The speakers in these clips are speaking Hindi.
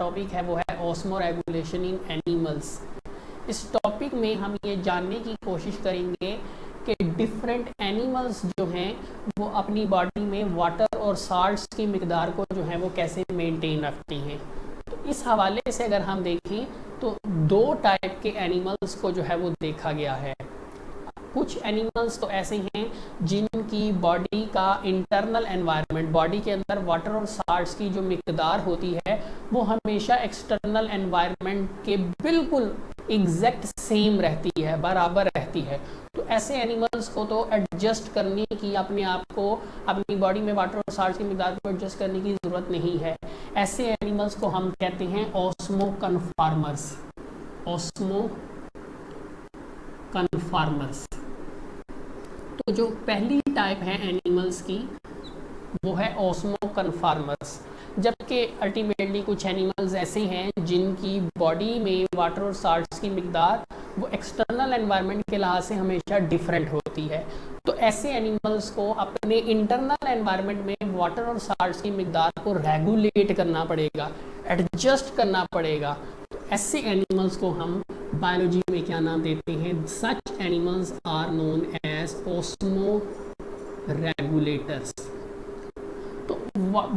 टॉपिक है वो है ऑस्मो रेगुलेशन इन एनिमल्स। इस टॉपिक में हम ये जानने की कोशिश करेंगे कि डिफरेंट एनिमल्स जो हैं वो अपनी बॉडी में वाटर और साल्ट्स की मिकदार को जो है वो कैसे मेंटेन रखती हैं। तो इस हवाले से अगर हम देखें तो दो टाइप के एनिमल्स को जो है वो देखा गया है। कुछ एनिमल्स तो ऐसे हैं जिनकी बॉडी का इंटरनल एनवायरनमेंट, बॉडी के अंदर वाटर और साल्ट्स की जो मिकदार होती है वो हमेशा एक्सटर्नल एनवायरनमेंट के बिल्कुल एग्जैक्ट सेम रहती है, बराबर रहती है। तो ऐसे एनिमल्स को तो एडजस्ट करने की, अपने आप को, अपनी बॉडी में वाटर और साल्ट्स की मिकदार को एडजस्ट करने की ज़रूरत नहीं है। ऐसे एनिमल्स को हम कहते हैं ऑस्मो कन्फॉर्मर्स। Osmo conformers. तो जो पहली टाइप है एनिमल्स की वो है ऑस्मो कन्फॉर्मर्स, जबकि अल्टीमेटली कुछ एनिमल्स ऐसे हैं जिनकी बॉडी में वाटर और साल्ट्स की मिकदार वो एक्सटर्नल एनवायरनमेंट के लिहाज से हमेशा डिफरेंट होती है। तो ऐसे एनिमल्स को अपने इंटरनल एनवायरनमेंट में वाटर और साल्ट्स की मिकदार को रेगुलेट करना पड़ेगा, एडजस्ट करना पड़ेगा। तो ऐसे एनिमल्स को हम बायोलॉजी में क्या नाम देते हैं? Such animals are known as osmoregulators. तो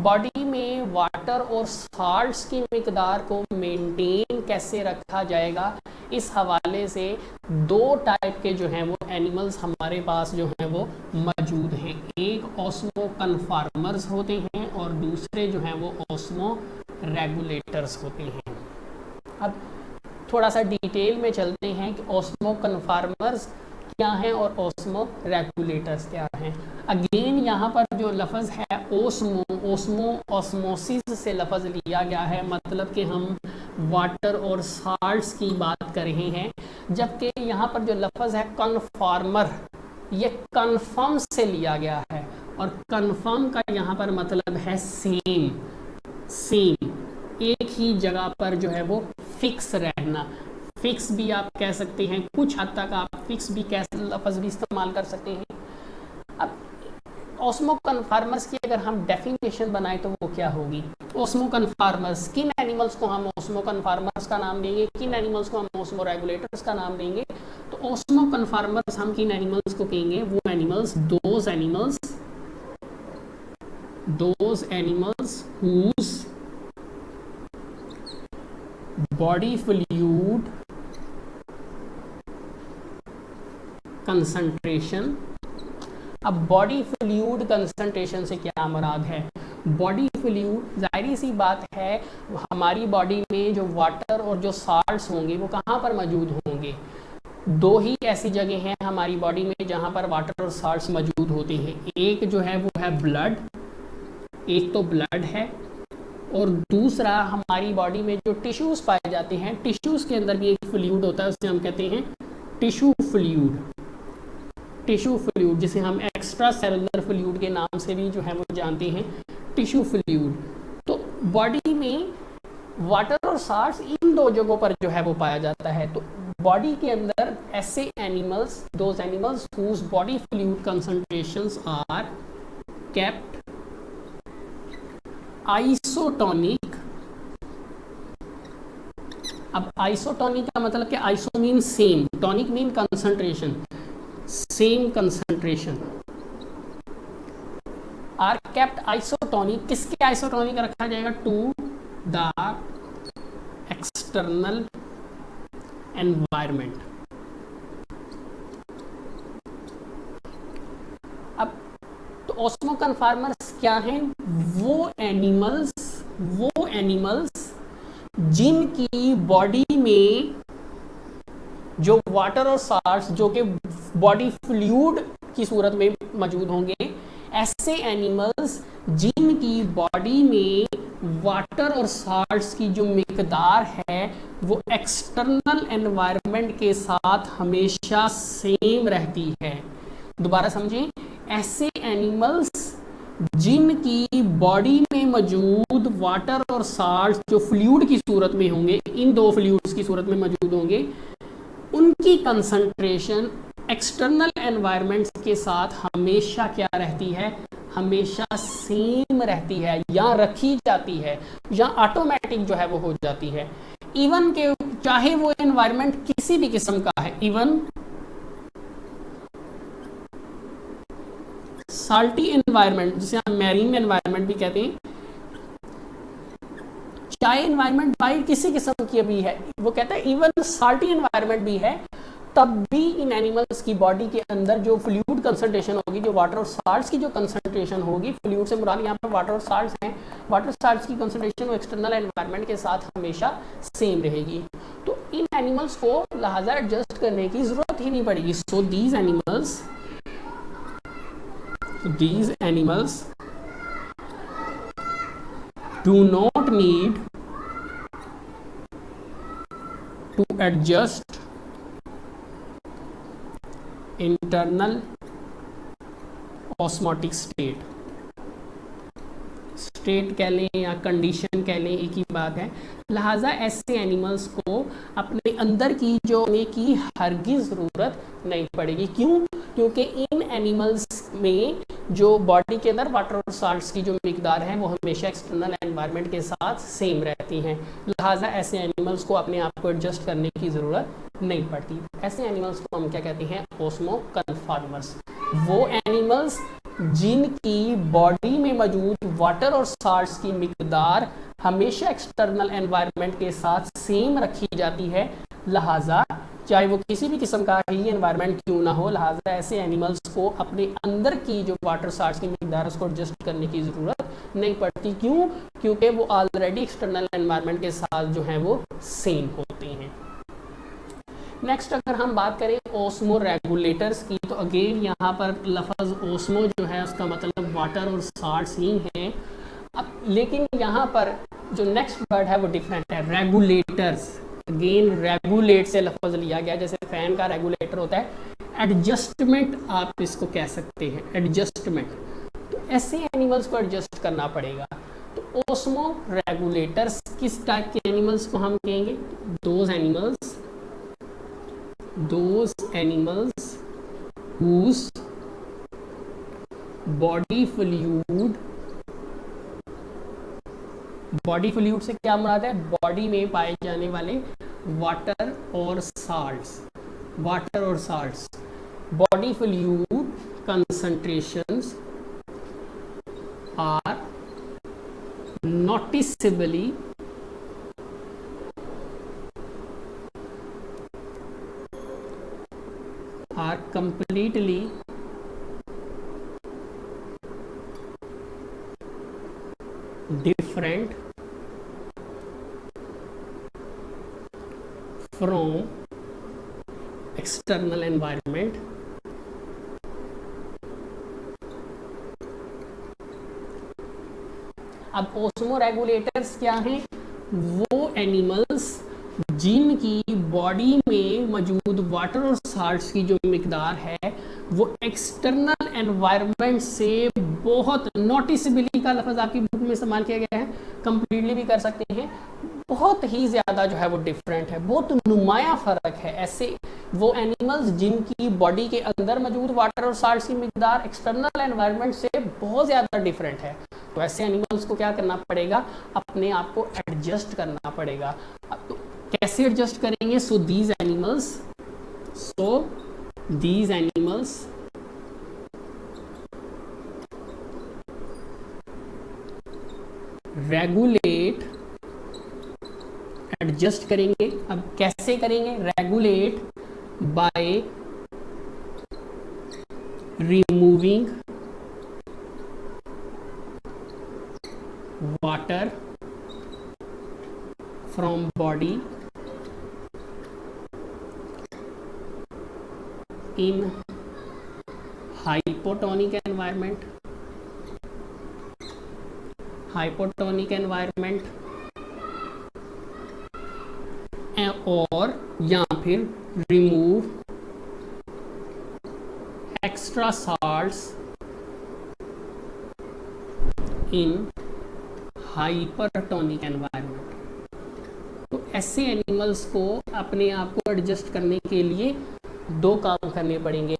बॉडी में वाटर और साल्ट्स की मिकदार को मेंटेन कैसे रखा जाएगा, इस हवाले से दो टाइप के जो हैं वो एनिमल्स हमारे पास जो हैं वो मौजूद हैं। एक ऑस्मो कन्फॉर्मर्स होते हैं और दूसरे जो हैं वो ऑस्मो रेगुलेटर्स होते हैं। अब थोड़ा सा डिटेल में चलते हैं कि ऑस्मो कन्फॉर्मर्स क्या हैं और ऑस्मो रेगुलेटर्स क्या हैं। अगेन यहाँ पर जो लफ्ज़ है ओस्मो, ओस्मो ऑस्मोसिस से लफ्ज़ लिया गया है, मतलब कि हम वाटर और साल्ट्स की बात कर रहे हैं। जबकि यहाँ पर जो लफ्ज़ है कन्फॉर्मर, ये कन्फर्म से लिया गया है और कन्फर्म का यहाँ पर मतलब है सेम, सेम, एक ही जगह पर जो है वो फिक्स रहना। फिक्स भी आप कह सकते हैं, कुछ हद तक आप फिक्स भी लफ्ज़ भी इस्तेमाल कर सकते हैं। अब ऑस्मो कन्फॉर्मर्स की अगर हम डेफिनेशन बनाएं तो वो क्या होगी? ऑस्मो कन्फॉर्मर्स, किन एनिमल्स को हम ऑस्मो कन्फॉर्मर्स का नाम देंगे, किन एनिमल्स को हम ऑस्मो रेगुलेटर्स का नाम देंगे? तो ऑस्मो कन्फॉर्मर्स हम किन एनिमल्स को कहेंगे? वो animals, those animals whose body fluid concentration. अब बॉडी फ्लूइड कंसंट्रेशन से क्या मुराद है? बॉडी फ्लूइड, जाहिर सी बात है हमारी बॉडी में जो वाटर और जो साल्ट्स होंगे वो कहाँ पर मौजूद होंगे? दो ही ऐसी जगह हैं हमारी बॉडी में जहाँ पर वाटर और साल्ट्स मौजूद होते हैं। एक जो है वो है ब्लड, एक तो ब्लड है, और दूसरा हमारी बॉडी में जो टिश्यूज़ पाए जाते हैं, टिश्यूज़ के अंदर भी एक फ्लूइड होता है, उसे हम कहते हैं टिश्यू फ्लूइड। टिश्यू फ्लूइड जिसे हम एक्स्ट्रा सेलुलर फ्लूइड के नाम से भी जो है वो जानते हैं, टिश्यू फ्लूइड। तो बॉडी में वाटर और साल्ट्स इन दो जगहों पर जो है वो पाया जाता है। तो बॉडी के अंदर ऐसे animals, those animals whose body fluid concentrations are kept isotonic. अब आइसोटोनिक का मतलब कि iso mean same, tonic mean concentration, same concentration, are kept isotonic. किसके आइसोटोनिक रखा जाएगा? To the external environment. अब तो ऑस्मो कन्फॉर्मर्स क्या हैं? वो एनिमल्स जिनकी बॉडी में जो वाटर और साल्ट्स जो कि बॉडी फ्लूइड की सूरत में मौजूद होंगे, ऐसे एनिमल्स जिनकी बॉडी में वाटर और साल्ट्स की जो मिकदार है वो एक्सटर्नल एनवायरनमेंट के साथ हमेशा सेम रहती है। दोबारा समझें, ऐसे एनिमल्स जिनकी बॉडी में मौजूद वाटर और साल्ट्स जो फ्लूइड की सूरत में होंगे, इन दो फ्लूइड्स की सूरत में मौजूद होंगे, उनकी कंसंट्रेशन एक्सटर्नल एनवायरनमेंट के साथ हमेशा क्या रहती है? हमेशा सेम रहती है या रखी जाती है या ऑटोमेटिक जो है वो हो जाती है। इवन के चाहे वो एनवायरनमेंट किसी भी किस्म का है, इवन साल्टी एनवायरनमेंट जिसे हम मैरीन एनवायरनमेंट भी कहते हैं, चाहे एनवायरनमेंट बाहर किसी किस्म की भी है, वो कहता है इवन साल्टी एनवायरनमेंट भी है, तब भी इन एनिमल्स की बॉडी के अंदर जो फ्लूइड कंसंट्रेशन होगी, जो वाटर और साल्ट्स की जो कंसंट्रेशन होगी, फ्लूइड से मुराद यहाँ पर वाटर और साल्ट्स हैं, वाटर साल्ट्स की कंसंट्रेशन वो एक्सटर्नल एनवायरनमेंट के साथ हमेशा सेम रहेगी। तो इन एनिमल्स को लिहाजा एडजस्ट करने की जरूरत ही नहीं पड़ेगी। So these animals do not need to adjust internal osmotic state कह लें या कंडीशन कह लें, एक ही बात है। लिहाजा ऐसे एनिमल्स को अपने अंदर की जो होने की हरगिज़ ज़रूरत नहीं पड़ेगी। क्यों? क्योंकि इन एनिमल्स में जो बॉडी के अंदर वाटर और साल्ट्स की जो मिकदार है वो हमेशा एक्सटर्नल एनवायरनमेंट के साथ सेम रहती हैं। लिहाजा ऐसे एनिमल्स को अपने आप को एडजस्ट करने की ज़रूरत नहीं पड़ती। ऐसे एनिमल्स को हम क्या कहते हैं? Osmo conformers. वो एनिमल्स जिनकी बॉडी में मौजूद वाटर और साल्ट्स की मिकदार हमेशा एक्सटर्नल एनवायरनमेंट के साथ सेम रखी जाती है, लिहाजा चाहे वो किसी भी किस्म का ही एनवायरनमेंट क्यों ना हो, लिहाजा ऐसे एनिमल्स को अपने अंदर की जो वाटर साल्ट्स की मिकदार उसको एडजस्ट करने की ज़रूरत नहीं पड़ती। क्यों? क्योंकि वो ऑलरेडी एक्सटर्नल एनवायरनमेंट के साथ जो है वो सेम होते हैं। नेक्स्ट अगर हम बात करें ओस्मो रेगुलेटर्स की, तो अगेन यहाँ पर लफ्ज़ ओस्मो जो है उसका मतलब वाटर और साल्ट्स ही हैं। अब लेकिन यहाँ पर जो नेक्स्ट वर्ड है वो डिफरेंट है, रेगुलेटर्स। अगेन रेगुलेट से लफ्ज़ लिया गया, जैसे फैन का रेगुलेटर होता है, एडजस्टमेंट आप इसको कह सकते हैं, एडजस्टमेंट। तो ऐसे एनिमल्स को एडजस्ट करना पड़ेगा। तो ओस्मो रेगुलेटर्स किस टाइप के एनिमल्स को हम कहेंगे? Those animals whose body fluid से क्या मुराद है? बॉडी में पाए जाने वाले वाटर और salts. Body fluid concentrations are noticeably are completely different from external environment। अब ओस्मो रेगुलेटर्स क्या हैं? वो एनिमल्स जिनकी बॉडी में मौजूद वाटर और साल्ट्स की जो मिकदार है वो एक्सटर्नल एनवायरनमेंट से बहुत, नोटिसेबली का लफ्ज़ आपकी बुक में इस्तेमाल किया गया है, कंप्लीटली भी कर सकते हैं, बहुत ही ज़्यादा जो है वो डिफरेंट है, बहुत नुमाया फ़र्क है। ऐसे वो एनिमल्स जिनकी बॉडी के अंदर मौजूद वाटर और साल्ट्स की मिकदार एक्सटर्नल एनवायरनमेंट से बहुत ज़्यादा डिफरेंट है, तो ऐसे एनिमल्स को क्या करना पड़ेगा? अपने आप को एडजस्ट करना पड़ेगा। तो कैसे एडजस्ट करेंगे? So these animals regulate, adjust करेंगे। अब कैसे करेंगे? Regulate by removing water from body in hypotonic environment और या फिर रिमूव एक्स्ट्रा साल्ट्स इन हाइपरटोनिक एनवायरनमेंट। तो ऐसे एनिमल्स को अपने आप को एडजस्ट करने के लिए दो काम करने पड़ेंगे।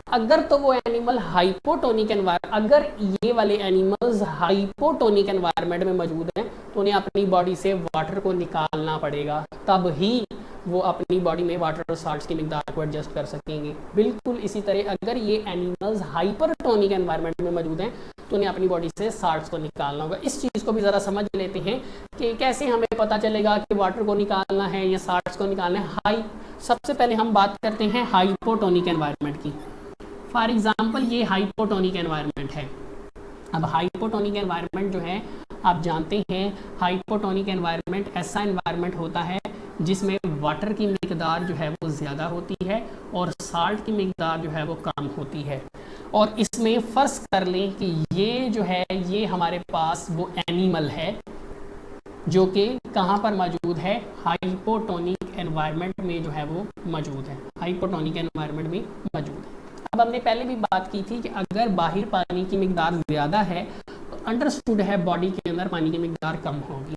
अगर तो वो एनिमल हाइपोटोनिक एनवायरमेंट, अगर ये वाले एनिमल्स हाइपोटोनिक एनवायरमेंट में मौजूद हैं तो उन्हें अपनी बॉडी से वाटर को निकालना पड़ेगा, तब ही वो अपनी बॉडी में वाटर और साल्ट्स की मिकदार को एडजस्ट कर सकेंगे। बिल्कुल इसी तरह अगर ये एनिमल्स हाइपरटोनिक एनवायरमेंट में मौजूद हैं तो उन्हें अपनी बॉडी से साल्ट्स को निकालना होगा। इस चीज़ को भी ज़रा समझ लेते हैं कि कैसे हमें पता चलेगा कि वाटर को निकालना है या साल्ट्स को निकालना है। सबसे पहले हम बात करते हैं हाइपोटोनिक एनवायरनमेंट की। फॉर एग्जाम्पल ये हाइपोटोनिक एनवायरनमेंट है। अब हाइपोटोनिक एनवायरनमेंट जो है आप जानते हैं, हाइपोटोनिक एनवायरनमेंट ऐसा एनवायरनमेंट होता है जिसमें वाटर की मिकदार जो है वो ज़्यादा होती है और साल्ट की मिकदार जो है वो कम होती है। और इसमें फ़र्ज़ कर लें कि ये जो है ये हमारे पास वो एनिमल है जो कि कहाँ पर मौजूद है, हाइपोटोनिक एनवायरनमेंट में जो है वो मौजूद है, हाइपोटोनिक एनवायरनमेंट में मौजूद है। अब हमने पहले भी बात की थी कि अगर बाहर पानी की मिकदार ज़्यादा है तो अंडरस्टूड है बॉडी के अंदर पानी की मिकदार कम होगी।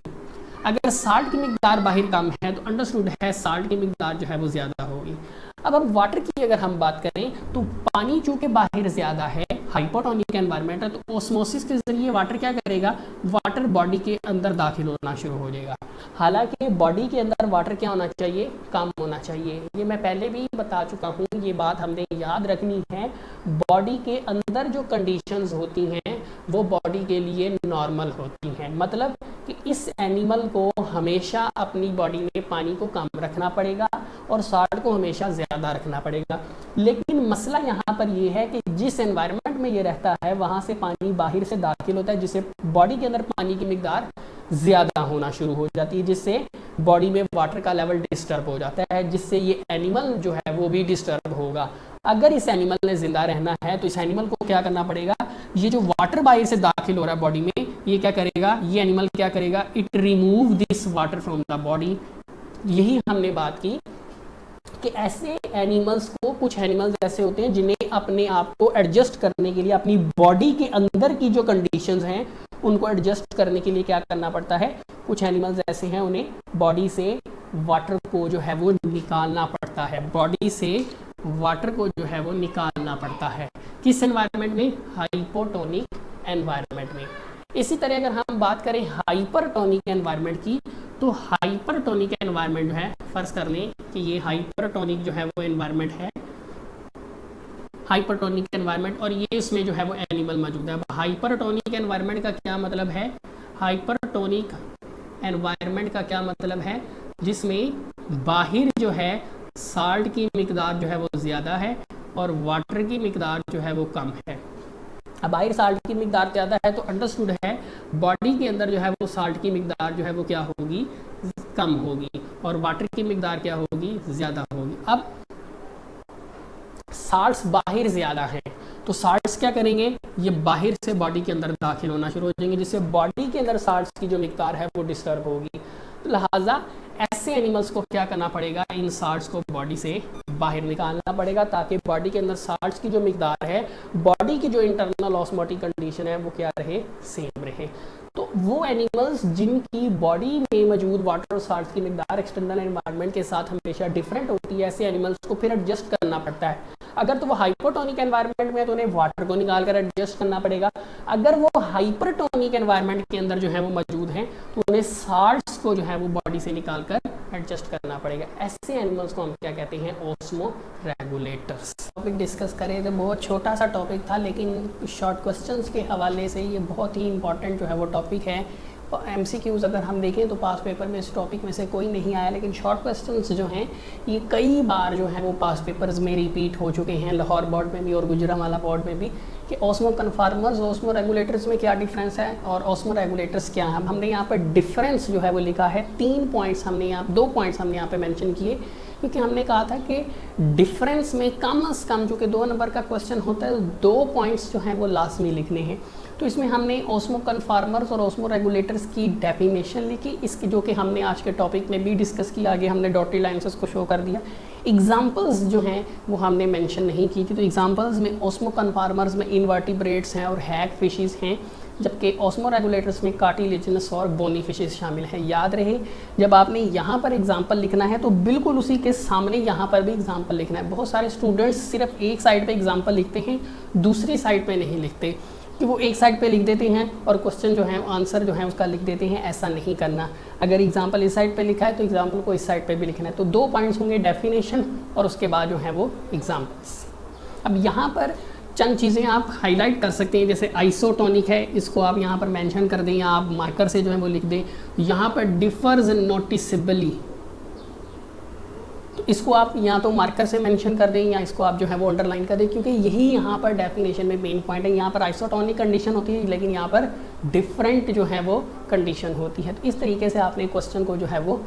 अगर साल्ट की मिकदार बाहर कम है तो अंडरस्टूड है साल्ट की मिकदार जो है वो ज़्यादा होगी। अब वाटर की अगर हम बात करें तो पानी चूँकि बाहर ज़्यादा है, हाइपोटोनिक एनवायरनमेंट है, तो ऑस्मोसिस के ज़रिए वाटर क्या करेगा, वाटर बॉडी के अंदर दाखिल होना शुरू हो जाएगा। हालांकि बॉडी के अंदर वाटर क्या होना चाहिए, कम होना चाहिए। ये मैं पहले भी बता चुका हूँ, ये बात हमने याद रखनी है। बॉडी के अंदर जो कंडीशंस होती हैं वो बॉडी के लिए नॉर्मल होती हैं, मतलब कि इस एनिमल को हमेशा अपनी बॉडी में पानी को कम रखना पड़ेगा और साल्ट को हमेशा ज़्यादा रखना पड़ेगा। लेकिन मसला यहाँ पर ये है कि जिस एनवायरनमेंट में ये रहता है वहाँ से पानी बाहर से दाखिल होता है, जिससे बॉडी के अंदर पानी की मिकदार ज़्यादा होना शुरू हो जाती है, जिससे बॉडी में वाटर का लेवल डिस्टर्ब हो जाता है, जिससे ये एनिमल जो है वो भी डिस्टर्ब होगा। अगर इस एनिमल ने ज़िंदा रहना है तो इस एनिमल को क्या करना पड़ेगा, ये जो वाटर बाहर से दाखिल हो रहा है बॉडी में, ये क्या करेगा, ये एनिमल क्या करेगा, it remove this water from the body. यही हमने बात की कि ऐसे एनिमल्स को, कुछ एनिमल्स ऐसे होते हैं जिन्हें अपने आप को एडजस्ट करने के लिए, अपनी बॉडी के अंदर की जो कंडीशंस हैं उनको एडजस्ट करने के लिए क्या करना पड़ता है, कुछ एनिमल्स ऐसे हैं उन्हें बॉडी से वाटर को जो है वो निकालना पड़ता है, बॉडी से वाटर को जो है वो निकालना पड़ता है। किस एनवायरनमेंट में, हाइपोटोनिक एनवायरनमेंट में। इसी तरह अगर हम बात करें हाइपरटोनिक एनवायरनमेंट की, तो हाइपरटोनिक एनवायरनमेंट जो है, फर्ज कर लें कि ये हाइपरटोनिक जो है वो एनवायरनमेंट है, हाइपरटोनिक एनवायरनमेंट, और ये इसमें जो है वो एनिमल मौजूद है। हाइपरटोनिक एनवायरनमेंट का क्या मतलब है, हाइपरटोनिक एनवायरनमेंट का क्या मतलब है, जिसमें बाहर जो है साल्ट की मिकदार जो है वो ज़्यादा है और वाटर की मिकदार जो है वो कम है। अब बाहर साल्ट की मिकदार ज़्यादा है तो अंडरस्टूड है बॉडी के अंदर जो है वो साल्ट की मिकदार जो है वो क्या होगी, कम होगी, और वाटर की मिकदार क्या होगी, ज़्यादा होगी। अब साल्ट्स बाहर ज़्यादा हैं तो साल्ट्स क्या करेंगे, ये बाहर से बॉडी के अंदर दाखिल होना शुरू हो जाएंगे, जिससे बॉडी के अंदर साल्ट्स की जो मिकदार है वो डिस्टर्ब होगी। तो लिहाजा ऐसे एनिमल्स को क्या करना पड़ेगा, इन साल्ट्स को बॉडी से बाहर निकालना पड़ेगा ताकि बॉडी के अंदर साल्ट्स की जो मिकदार है, बॉडी की जो इंटरनल ऑस्मोटिक कंडीशन है वो क्या रहे, सेम रहे। तो वो एनिमल्स जिनकी बॉडी में मौजूद वाटर और साल्ट्स की मिकदार एक्सटर्नल एनवायरनमेंट के साथ हमेशा डिफरेंट होती है, ऐसे एनिमल्स को फिर एडजस्ट करना पड़ता है। अगर तो वो हाइपोटोनिक एनवायरनमेंट में है तो उन्हें वाटर को निकाल कर एडजस्ट करना पड़ेगा। अगर वो हाइपरटोनिक एनवायरनमेंट के अंदर जो है वो मौजूद हैं तो उन्हें साल्ट्स को जो है वो बॉडी से निकाल कर एडजस्ट करना पड़ेगा। ऐसे एनिमल्स को हम क्या कहते हैं, ओस्मो रेगुलेटर्स। टॉपिक डिस्कस करें तो बहुत छोटा सा टॉपिक था, लेकिन शॉर्ट क्वेश्चंस के हवाले से ये बहुत ही इंपॉर्टेंट जो है वो टॉपिक है। और MCQs अगर हम देखें तो पास पेपर में इस टॉपिक में से कोई नहीं आया, लेकिन शॉर्ट क्वेश्चंस जो हैं ये कई बार जो है वो पास पेपर्स में रिपीट हो चुके हैं, लाहौर बोर्ड में भी और गुजरांवाला बोर्ड में भी, कि ऑस्मो कन्फार्मर्स, ऑस्मो रेगुलेटर्स में क्या डिफरेंस है और ऑस्मो रेगुलेटर्स क्या है। हमने यहाँ पर डिफरेंस जो है वो लिखा है, 2 पॉइंट्स हमने यहाँ पे मेंशन किए, क्योंकि हमने कहा था कि डिफरेंस में कम से कम, जो कि 2 नंबर का क्वेश्चन होता है, 2 पॉइंट्स जो हैं वो लास्ट में लिखने हैं। तो इसमें हमने ऑस्मो कन्फार्मर्स और ऑस्मो रेगुलेटर्स की डेफिनेशन लिखी, इसकी जो कि हमने आज के टॉपिक में भी डिस्कस किया, आगे हमने डॉटेड लाइन्स को शो कर दिया। एग्जांपल्स जो हैं वो हमने मेंशन नहीं की थी। तो एग्जांपल्स में ऑस्मो कन्फार्मर्स में इनवर्टिब्रेट्स हैं और हैग फिशेस हैं, जबकि ऑस्मोरेगुलेटर्स में कार्टिलेजिनस और बोनी फिशेस शामिल हैं। याद रहे, जब आपने यहाँ पर एग्जाम्पल लिखना है तो बिल्कुल उसी के सामने यहाँ पर भी एग्जाम्पल लिखना है। बहुत सारे स्टूडेंट्स सिर्फ एक साइड पे एग्जाम्पल लिखते हैं, दूसरी साइड पे नहीं लिखते, कि वो एक साइड पे लिख देते हैं और क्वेश्चन जो है आंसर जो है उसका लिख देते हैं। ऐसा नहीं करना। अगर एग्जाम्पल इस साइड पे लिखा है तो एग्जाम्पल को इस साइड पे भी लिखना है। तो 2 पॉइंट्स होंगे, डेफिनेशन और उसके बाद जो है वो एग्जाम्पल्स। अब यहाँ पर चंद चीज़ें आप हाईलाइट कर सकते हैं, जैसे आइसोटोनिक है, इसको आप यहाँ पर मेंशन कर दें या आप मार्कर से जो है वो लिख दें। यहाँ पर डिफर्स नोटिसेबली, तो इसको आप या तो मार्कर से मेंशन कर दें या इसको आप जो है वो अंडरलाइन कर दें, क्योंकि यही यहाँ पर डेफिनेशन में मेन पॉइंट है। यहाँ पर आइसोटोनिक कंडीशन होती है, लेकिन यहाँ पर डिफरेंट जो है वो कंडीशन होती है। तो इस तरीके से आपने क्वेश्चन को जो है वो